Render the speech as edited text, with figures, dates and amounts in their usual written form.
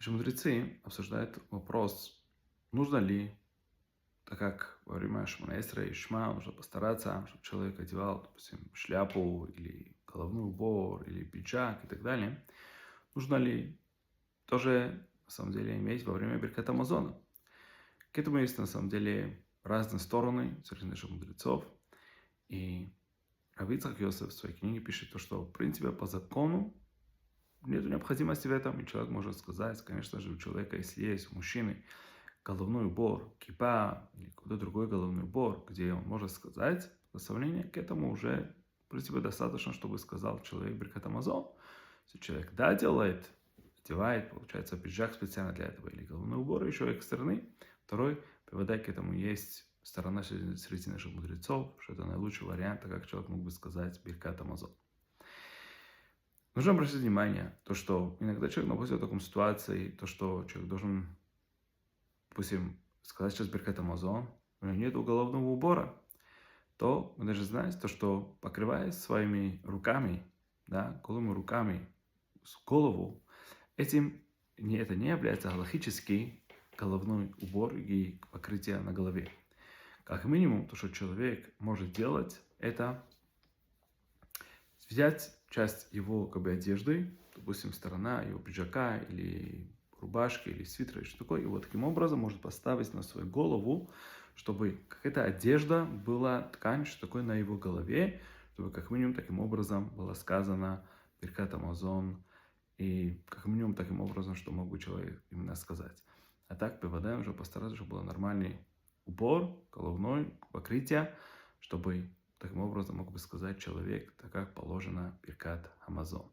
Наши мудрецы обсуждают вопрос, нужно ли, так как во время Шмона Эсра и Шма нужно постараться, чтобы человек одевал, допустим, шляпу или головной убор, или пиджак и так далее, нужно ли тоже, на самом деле, иметь во время Беркат Амазона. К этому есть, на самом деле, разные стороны среди наших мудрецов. И Рав Ицхак Йосеф в своей книге пишет, то, что, в принципе, по закону нет необходимости в этом, и человек может сказать, конечно же, у человека, если есть, у мужчины, головной убор, кипа или какой-то другой головной убор, где он может сказать благословение, к этому уже, в принципе, достаточно, чтобы сказал человек Беркат Амазон. Если человек, да, делает, одевает, получается, пиджак специально для этого, или головной убор еще экстренный. Второй, приводя к этому, есть сторона среди наших мудрецов, что это наилучший вариант, так как человек мог бы сказать Беркат Амазон. Нужно обратить внимание, то, что иногда человек находится в такой ситуации, то, что человек должен, допустим, сказать сейчас Беркат Амазон, у него нет уголовного убора, то мы должны знать, то, что покрывая своими руками, да, голыми руками голову, это не является галахический головной убор и покрытие на голове. Как минимум, то, что человек может делать, это взять часть его одежды, допустим, сторона его пиджака или рубашки или свитера, или что такое, и вот таким образом может поставить на свою голову, чтобы какая-то одежда была, ткань, что такое на его голове, чтобы как минимум таким образом было сказано Беркат Амазон, и как минимум таким образом, что мог бы человек именно сказать. А так, приводаем уже постараться, чтобы был нормальный убор, головной, покрытие, чтобы таким образом мог бы сказать человек, так как положено Беркат Амазон.